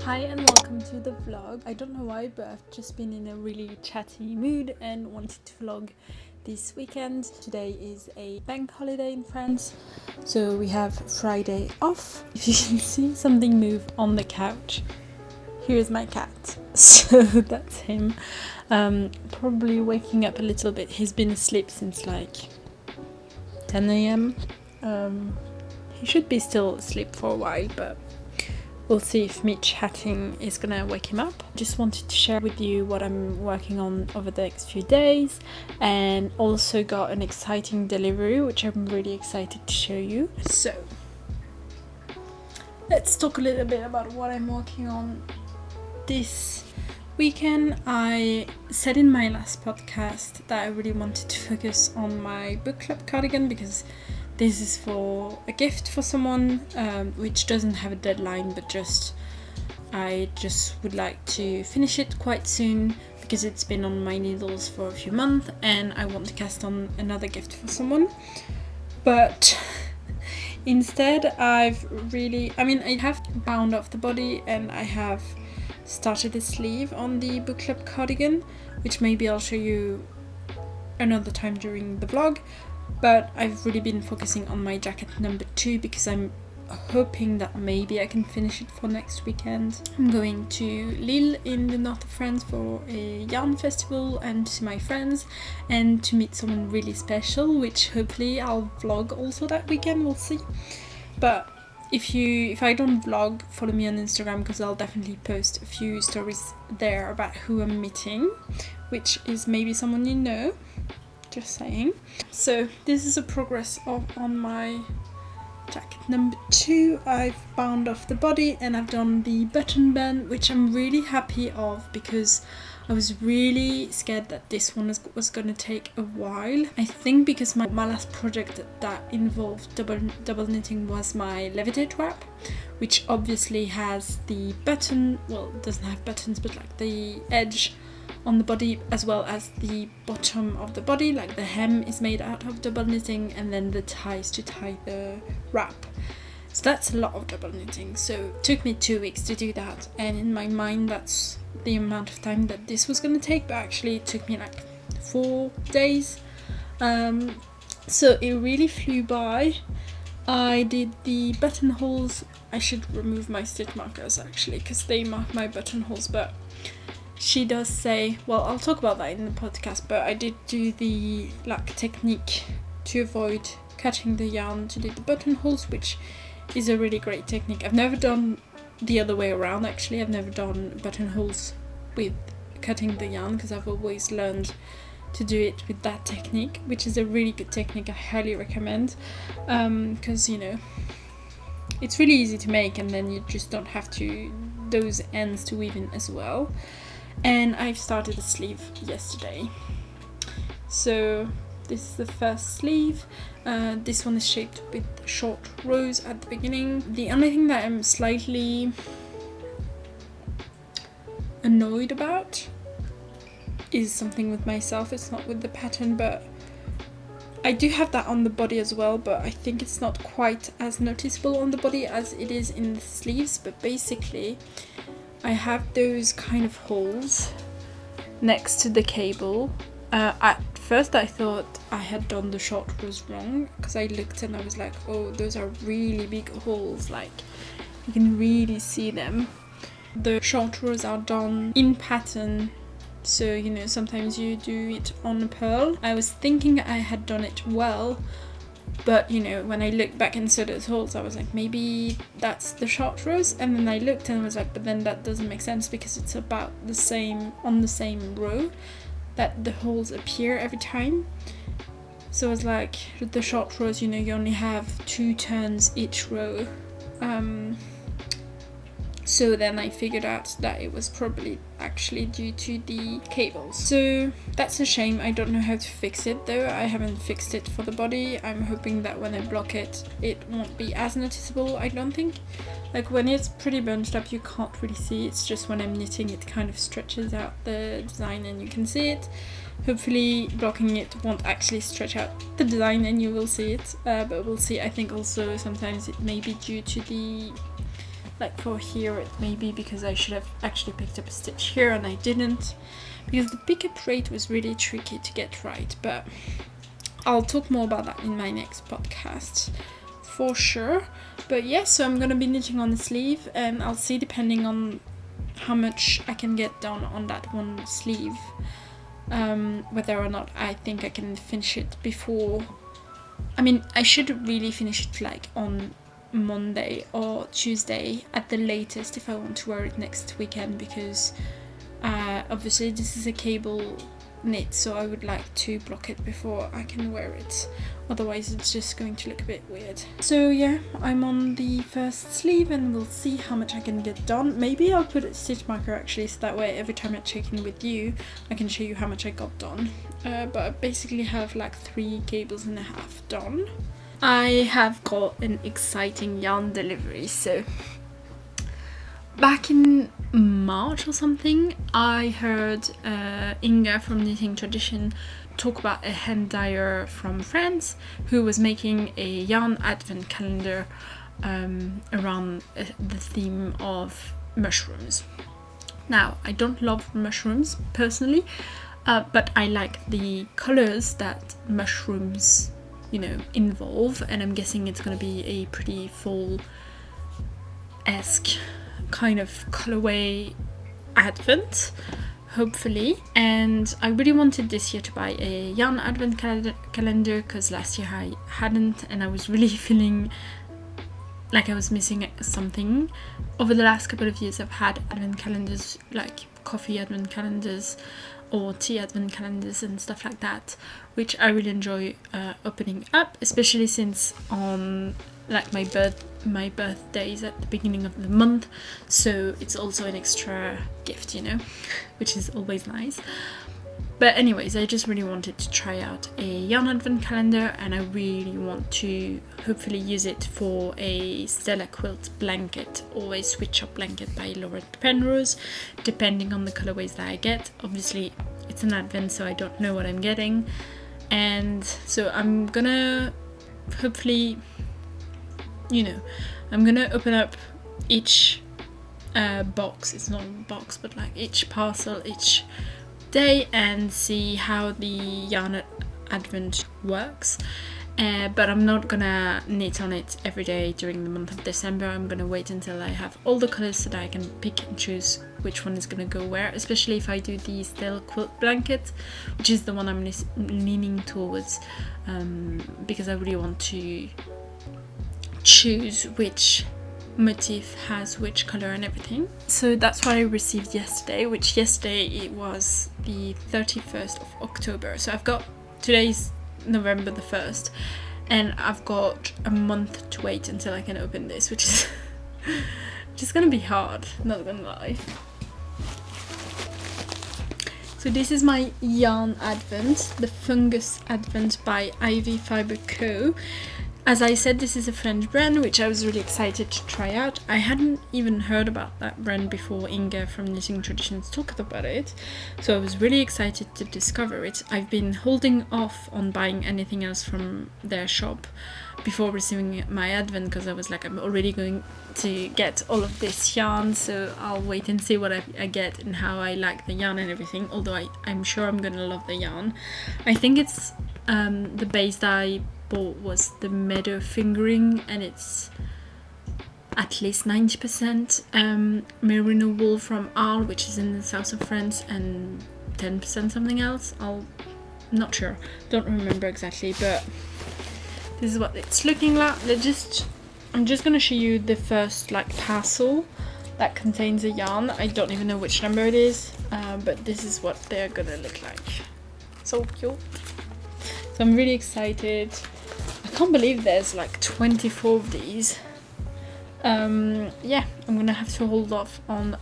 Hi and welcome to the vlog. I don't know why, but I've just been in a really chatty mood and wanted to vlog this weekend. Today is a bank holiday in France, so we have Friday off. If you can see something move on the couch, here's my cat. So that's him. Probably waking up a little bit. He's been asleep since like 10 a.m. He should be still asleep for a while, but we'll see if me chatting is gonna wake him up. Just wanted to share with you what I'm working on over the next few days, and also got an exciting delivery which I'm really excited to show you. So let's talk a little bit about what I'm working on this weekend. I said in my last podcast that I really wanted to focus on my book club cardigan because this is for a gift for someone, which doesn't have a deadline, but I just would like to finish it quite soon because it's been on my needles for a few months and I want to cast on another gift for someone. But instead I have bound off the body and I have started a sleeve on the book club cardigan, which maybe I'll show you another time during the vlog. But I've really been focusing on my jacket number 2 because I'm hoping that maybe I can finish it for next weekend. I'm going to Lille in the north of France for a yarn festival and to see my friends and to meet someone really special, which hopefully I'll vlog also that weekend, we'll see. But if I don't vlog, follow me on Instagram because I'll definitely post a few stories there about who I'm meeting, which is maybe someone you know. Just saying. So this is a progress on my jacket number 2. I've bound off the body and I've done the button band, which I'm really happy of because I was really scared that this one was going to take a while. I think because my last project that involved double knitting was my levitate wrap, which obviously has the button, well, it doesn't have buttons, but like the edge on the body as well as the bottom of the body, like the hem is made out of double knitting and then the ties to tie the wrap. So that's a lot of double knitting, so it took me 2 weeks to do that, and in my mind that's the amount of time that this was going to take, but actually it took me like 4 days. So it really flew by. I did the buttonholes. I should remove my stitch markers actually because they mark my buttonholes, but she does say, well, I'll talk about that in the podcast, but I did do the technique to avoid cutting the yarn to do the buttonholes, which is a really great technique. I've never done the other way around actually. I've never done buttonholes with cutting the yarn because I've always learned to do it with that technique, which is a really good technique. I highly recommend because, you know, it's really easy to make, and then you just don't have to those ends to weave in as well. And I've started the sleeve yesterday. So this is the first sleeve. This one is shaped with short rows at the beginning. The only thing that I'm slightly annoyed about is something with myself. It's not with the pattern, but I do have that on the body as well, but I think it's not quite as noticeable on the body as it is in the sleeves. But basically I have those kind of holes next to the cable. At first I thought I had done the short rows wrong, because I looked and I was like, oh, those are really big holes, like you can really see them. The short rows are done in pattern, so you know, sometimes you do it on a pearl. I was thinking I had done it well, but you know, when I looked back and saw those holes, I was like, maybe that's the short rows. And then I looked and I was like, but then that doesn't make sense, because it's about the same on the same row that the holes appear every time. So I was like, with the short rows, you know, you only have 2 turns each row. So then I figured out that it was probably actually due to the cables. So that's a shame. I don't know how to fix it though. I haven't fixed it for the body. I'm hoping that when I block it, it won't be as noticeable, I don't think. Like when it's pretty bunched up, you can't really see. It's just when I'm knitting, it kind of stretches out the design and you can see it. Hopefully blocking it won't actually stretch out the design and you will see it, but we'll see. I think also sometimes it may be due to the, like for here it may be because I should have actually picked up a stitch here and I didn't, because the pickup rate was really tricky to get right. But I'll talk more about that in my next podcast for sure. But yeah, so I'm gonna be knitting on the sleeve, and I'll see, depending on how much I can get done on that one sleeve, whether or not I think I can finish it before. I mean, I should really finish it like on Monday or Tuesday at the latest if I want to wear it next weekend, because obviously this is a cable knit, so I would like to block it before I can wear it, otherwise it's just going to look a bit weird. So yeah, I'm on the first sleeve and we'll see how much I can get done. Maybe I'll put a stitch marker actually, so that way every time I check in with you I can show you how much I got done. But I basically have like 3.5 cables done. I have got an exciting yarn delivery. So back in March or something, I heard Inga from Knitting Tradition talk about a hand dyer from France who was making a yarn advent calendar around the theme of mushrooms. Now, I don't love mushrooms personally, but I like the colors that mushrooms, you know, involve, and I'm guessing it's gonna be a pretty fall-esque kind of colorway advent, hopefully. And I really wanted this year to buy a yarn advent calendar because last year I hadn't, and I was really feeling like I was missing something. Over the last couple of years I've had advent calendars, like coffee advent calendars or tea advent calendars and stuff like that, which I really enjoy opening up, especially since on like my birthday is at the beginning of the month, so it's also an extra gift, you know, which is always nice. But anyways, I just really wanted to try out a yarn advent calendar, and I really want to hopefully use it for a Stella Quilt blanket or a switch up blanket by Laurent Penrose, depending on the colorways that I get. Obviously it's an advent, so I don't know what I'm getting, and so I'm gonna hopefully, you know, I'm gonna open up each box, it's not a box, but like each parcel each day and see how the yarn advent works. But I'm not gonna knit on it every day during the month of December. I'm gonna wait until I have all the colours so that I can pick and choose which one is gonna go where, especially if I do the Stella Quilt blanket, which is the one I'm leaning towards, because I really want to choose which motif has which color and everything. So that's what I received yesterday, which yesterday it was the 31st of October. So I've got, today's November the 1st, and I've got a month to wait until I can open this, which is just gonna be hard, not gonna lie. So this is my yarn advent, the Fungus advent by Ivy Fiber Co. As I said, this is a French brand, which I was really excited to try out. I hadn't even heard about that brand before Inga from Knitting Traditions talked about it, so I was really excited to discover it. I've been holding off on buying anything else from their shop before receiving my advent, because I was like, I'm already going to get all of this yarn, so I'll wait and see what I get and how I like the yarn and everything, although I'm sure I'm gonna love the yarn. I think it's the base that I bought was the Meadow Fingering, and it's at least 90% merino wool from Arles, which is in the south of France, and 10% something else. I'm not sure, don't remember exactly, but this is what it's looking like. I'm just gonna show you the first like parcel that contains a yarn. I don't even know which number it is, but this is what they're gonna look like. So cute. So I'm really excited. I can't believe there's like 24 of these. Yeah, I'm gonna have to hold off on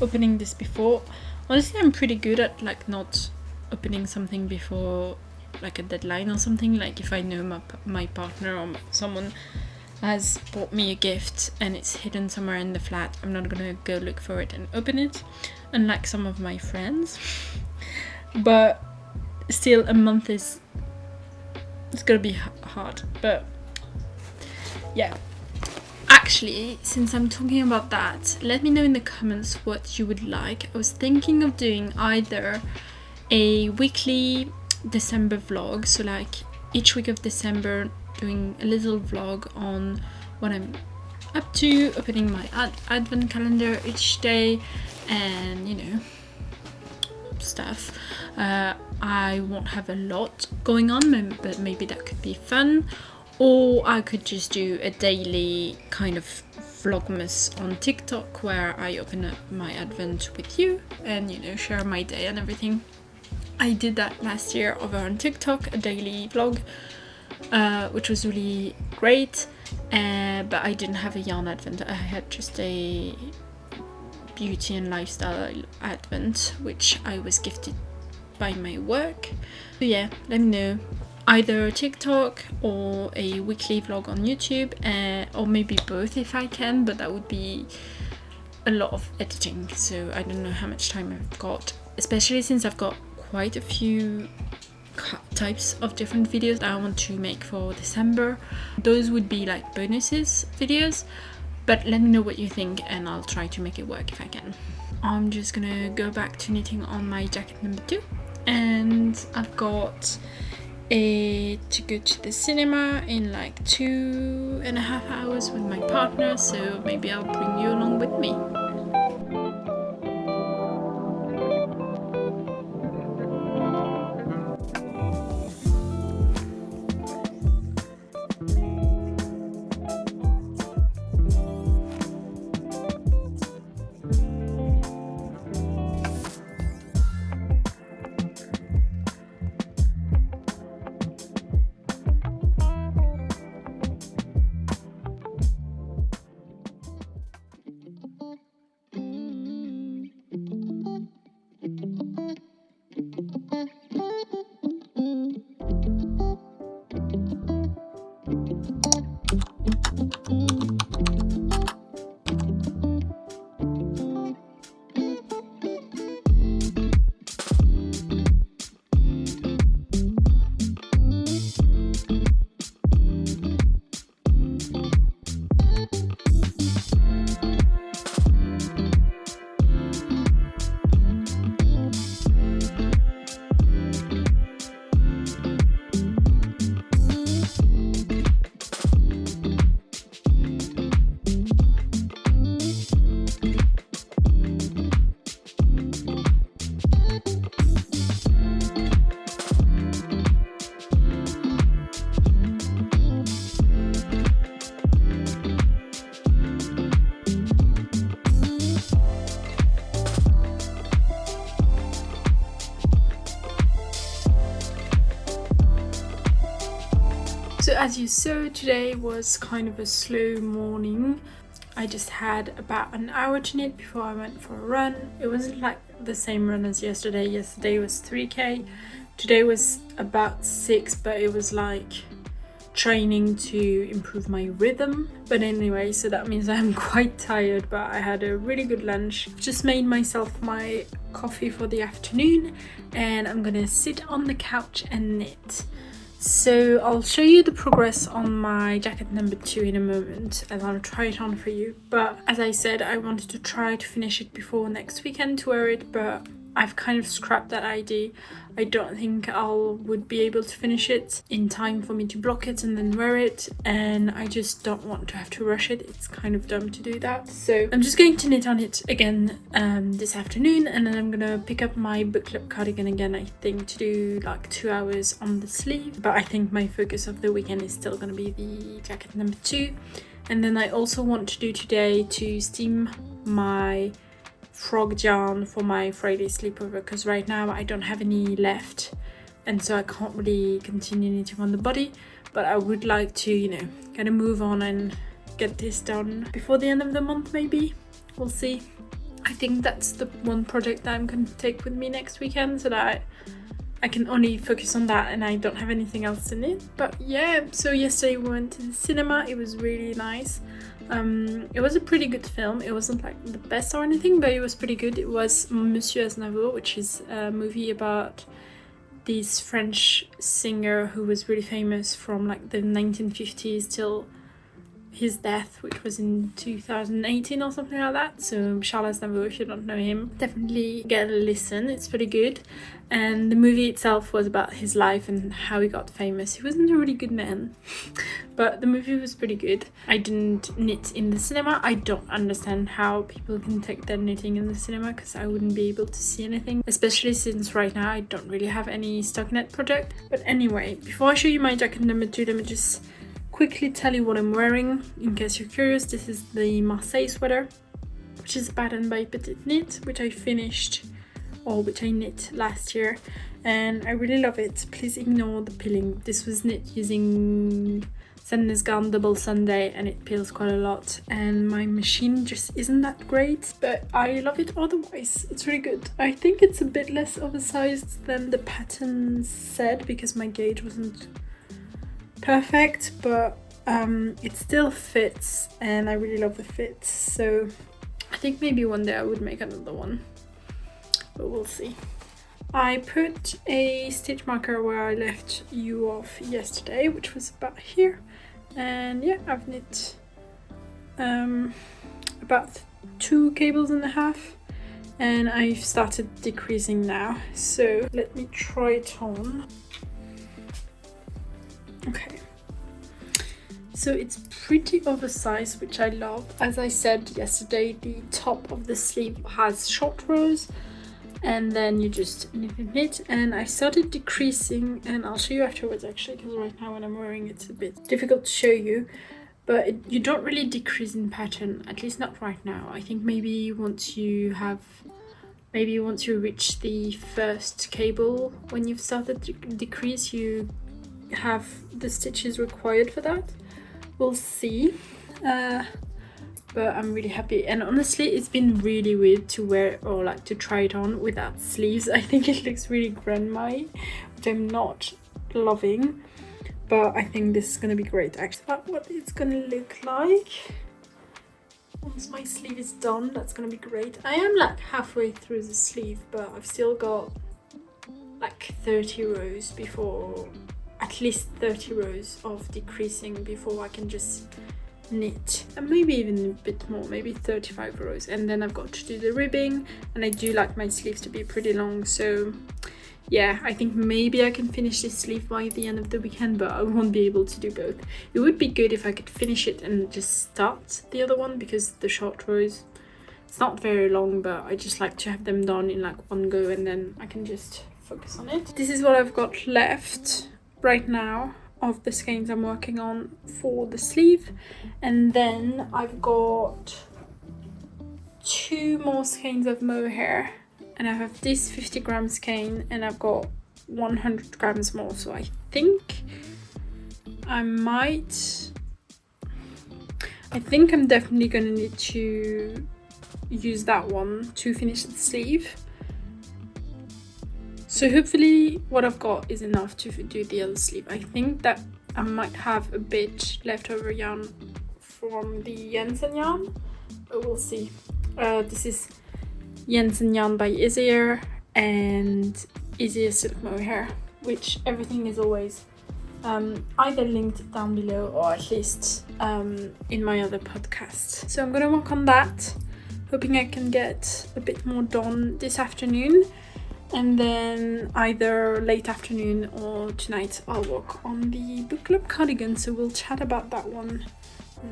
opening this before. Honestly, I'm pretty good at like not opening something before like a deadline or something. Like if I know my partner or someone has bought me a gift and it's hidden somewhere in the flat, I'm not gonna go look for it and open it, unlike some of my friends. But still, a month it's gonna be hard. But yeah, actually, since I'm talking about that, let me know in the comments what you would like. I was thinking of doing either a weekly December vlog, so like each week of December doing a little vlog on what I'm up to, opening my advent calendar each day, and you know, stuff. I won't have a lot going on, but maybe that could be fun. Or I could just do a daily kind of vlogmas on TikTok where I open up my advent with you and, you know, share my day and everything. I did that last year over on TikTok, a daily vlog, which was really great, but I didn't have a yarn advent. I had just a beauty and lifestyle advent, which I was gifted by my work. So yeah, let me know, either TikTok or a weekly vlog on YouTube, or maybe both if I can, but that would be a lot of editing, so I don't know how much time I've got, especially since I've got quite a few types of different videos that I want to make for December. Those would be like bonuses videos, but let me know what you think and I'll try to make it work if I can. I'm just gonna go back to knitting on my jacket number 2, and I've got to go to the cinema in like 2.5 hours with my partner, so maybe I'll bring you along with me. as you saw, today was kind of a slow morning. I just had about an hour to knit before I went for a run. It wasn't like the same run as yesterday. Yesterday was 3k. Today was about 6, but it was like training to improve my rhythm. But anyway, so that means I'm quite tired, but I had a really good lunch. Just made myself my coffee for the afternoon, and I'm gonna sit on the couch and knit. So I'll show you the progress on my jacket number 2 in a moment, and I'll try it on for you. But as I said, I wanted to try to finish it before next weekend to wear it, but I've kind of scrapped that idea. I don't think I would be able to finish it in time for me to block it and then wear it, and I just don't want to have to rush it. It's kind of dumb to do that. So I'm just going to knit on it again this afternoon, and then I'm gonna pick up my book club cardigan again, I think, to do like 2 hours on the sleeve. But I think my focus of the weekend is still gonna be the jacket number 2. And then I also want to do today to steam my frog yarn for my Friday sleepover, because right now I don't have any left, and so I can't really continue knitting on the body. But I would like to, you know, kind of move on and get this done before the end of the month, maybe. We'll see. I think that's the one project that I'm going to take with me next weekend, so that I can only focus on that and I don't have anything else in it. But yeah, so yesterday we went to the cinema. It was really nice. It was a pretty good film. It wasn't like the best or anything, but it was pretty good. It was Monsieur Aznavour, which is a movie about this French singer who was really famous from like the 1950s till his death, which was in 2018 or something like that. So Charles Aznavour, if you don't know him, definitely get a listen. It's pretty good. And the movie itself was about his life and how he got famous. He wasn't a really good man, but the movie was pretty good. I didn't knit in the cinema. I don't understand how people can take their knitting in the cinema, because I wouldn't be able to see anything, especially since right now I don't really have any stock net project. But anyway, before I show you my jacket number 2, let me just quickly tell you what I'm wearing in case you're curious. This is the Marseille sweater, which is a pattern by Petite, which I finished, or which I knit last year, and I really love it. Please ignore the peeling. This was knit using Sandnes Garn Double Sunday, and it peels quite a lot, and my machine just isn't that great, but I love it otherwise. It's really good. I think it's a bit less oversized than the pattern said, because my gauge wasn't perfect, but it still fits, and I really love the fit. So I think maybe one day I would make another one, but we'll see. I put a stitch marker where I left you off yesterday, which was about here, and yeah, I've knit about 2.5 cables, and I've started decreasing now. So let me try it on. Okay, so it's pretty oversized, which I love. As I said yesterday, the top of the sleeve has short rows, and then you just knit, and I started decreasing, and I'll show you afterwards actually, because right now when I'm wearing it's a bit difficult to show you, but you don't really decrease in pattern, at least not right now. I think maybe once you reach the first cable, when you've started to decrease, you have the stitches required for that. We'll see. But I'm really happy, and honestly it's been really weird to wear, or like to try it on without sleeves. I think it looks really grandma-y, which I'm not loving, but I think this is gonna be great. Actually, that's what it's gonna look like once my sleeve is done. That's gonna be great. I am like halfway through the sleeve, but I've still got like 30 rows before, at least 30 rows of decreasing before I can just knit, and maybe even a bit more, maybe 35 rows, and then I've got to do the ribbing, and I do like my sleeves to be pretty long. So yeah, I think maybe I can finish this sleeve by the end of the weekend, but I won't be able to do both. It would be good if I could finish it and just start the other one, because the short rows, it's not very long, but I just like to have them done in like one go, and then I can just focus on it. This is what I've got left right now of the skeins I'm working on for the sleeve, and then I've got 2 more skeins of Mohair, and I have this 50 gram skein, and I've got 100 grams more, so I think I think I'm definitely gonna need to use that one to finish the sleeve. So hopefully what I've got is enough to do the other sleeve. I think that I might have a bit leftover yarn from the Jensen yarn, but we'll see. This is Jensen yarn by Isager and Isager silk mohair, which everything is always either linked down below or at least in my other podcast. So I'm gonna work on that, hoping I can get a bit more done this afternoon, and then either late afternoon or tonight I'll work on the book club cardigan, so we'll chat about that one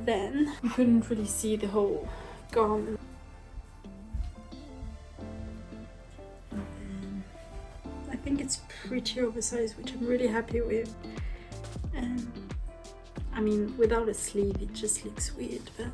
then. You couldn't really see the whole garment. I think it's pretty oversized, which I'm really happy with. I mean, without a sleeve it just looks weird, but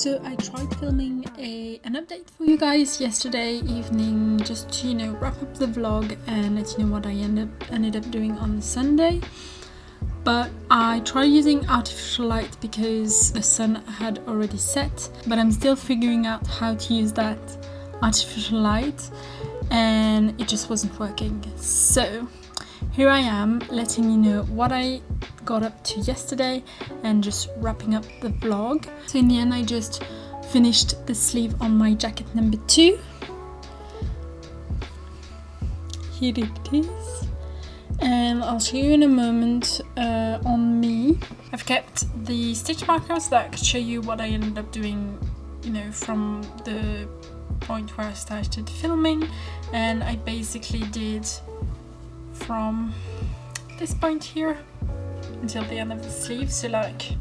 So I tried filming an update for you guys yesterday evening, just to wrap up the vlog and let you know what I ended up doing on Sunday. But I tried using artificial light because the sun had already set, but I'm still figuring out how to use that artificial light and it just wasn't working. So here I am letting you know what I got up to yesterday and just wrapping up the vlog. So in the end I just finished the sleeve on my jacket number 2. Here it is, and I'll show you in a moment on me. I've kept the stitch markers that could show you what I ended up doing, from the point where I started filming, and I basically did from this point here until the end of the sleeve, so like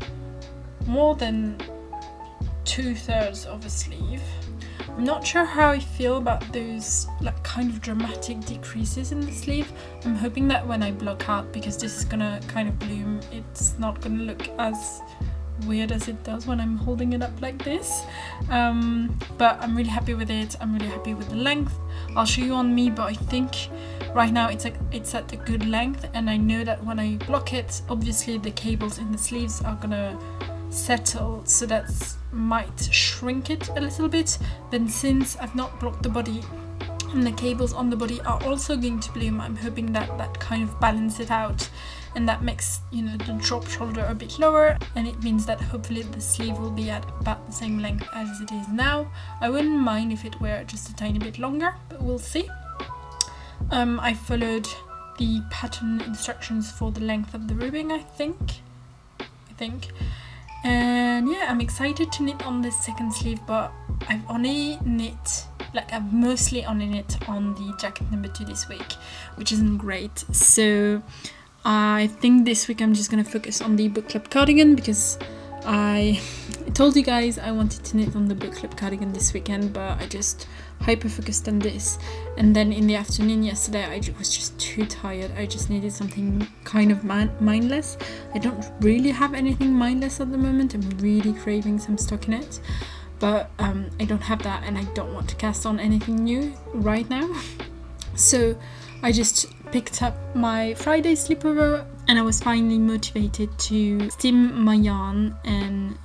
more than 2/3 of a sleeve. I'm not sure how I feel about those like kind of dramatic decreases in the sleeve. I'm hoping that when I block out, because this is gonna kind of bloom, it's not gonna look as weird as it does when I'm holding it up like this. But I'm really happy with it. I'm really happy with the length. I'll show you on me, but I think right now it's at a good length, and I know that when I block it, obviously the cables in the sleeves are gonna settle, so that might shrink it a little bit. But since I've not blocked the body and the cables on the body are also going to bloom, I'm hoping that that kind of balances it out, and that makes the drop shoulder a bit lower, and it means that hopefully the sleeve will be at about the same length as it is now. I wouldn't mind if it were just a tiny bit longer, but we'll see. I followed the pattern instructions for the length of the ribbing, I think. And yeah, I'm excited to knit on this second sleeve, but I've mostly only knit on the jacket number 2 this week, which isn't great. So I think this week I'm just gonna focus on the book club cardigan, because I told you guys I wanted to knit on the book club cardigan this weekend, but I just hyper focused on this. And then in the afternoon yesterday I was just too tired. I just needed something kind of mindless. I don't really have anything mindless at the moment. I'm really craving some stockinette, but I don't have that, and I don't want to cast on anything new right now. So I just picked up my Friday Slipover, and I was finally motivated to steam my yarn and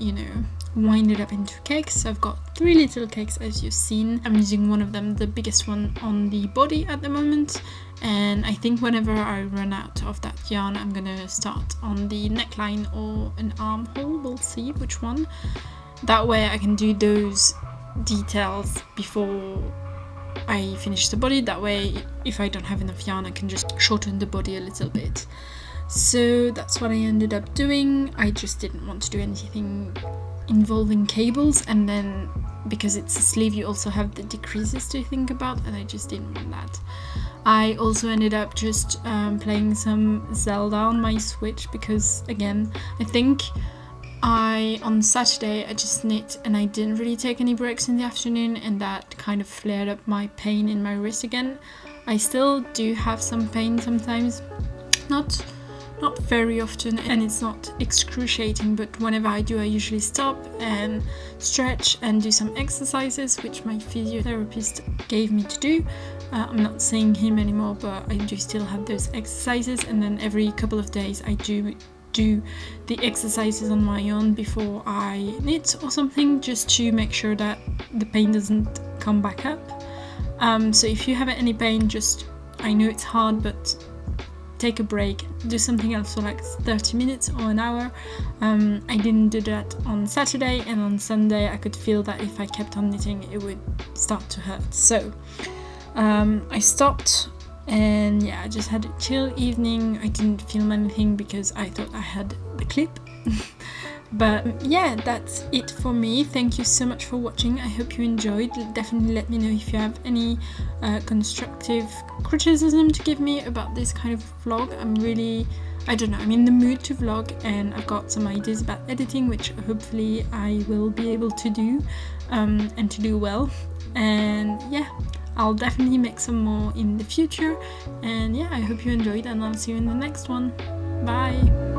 wind it up into cakes. So I've got 3 little cakes, as you've seen. I'm using one of them, the biggest one, on the body at the moment, and I think whenever I run out of that yarn I'm gonna start on the neckline or an armhole. We'll see which one. That way I can do those details before I finish the body. That way, if I don't have enough yarn, I can just shorten the body a little bit. So that's what I ended up doing. I just didn't want to do anything involving cables, and then because it's a sleeve you also have the decreases to think about, and I just didn't want that. I also ended up just playing some Zelda on my Switch, because again, I think on Saturday I just knit and I didn't really take any breaks in the afternoon, and that kind of flared up my pain in my wrist again. I still do have some pain sometimes, not very often, and it's not excruciating, but whenever I do, I usually stop and stretch and do some exercises, which my physiotherapist gave me to do. I'm not seeing him anymore, but I do still have those exercises, and then every couple of days I do the exercises on my own before I knit or something, just to make sure that the pain doesn't come back up. So if you have any pain, I know it's hard, but take a break, do something else for like 30 minutes or an hour. I didn't do that on Saturday, and on Sunday I could feel that if I kept on knitting it would start to hurt. So I stopped, and yeah, I just had a chill evening. I didn't film anything because I thought I had the clip. But yeah, that's it for me. Thank you so much for watching. I hope you enjoyed. Definitely let me know if you have any constructive criticism to give me about this kind of vlog. I'm in the mood to vlog, and I've got some ideas about editing, which hopefully I will be able to do and to do well. And yeah, I'll definitely make some more in the future. And yeah, I hope you enjoyed, and I'll see you in the next one. Bye!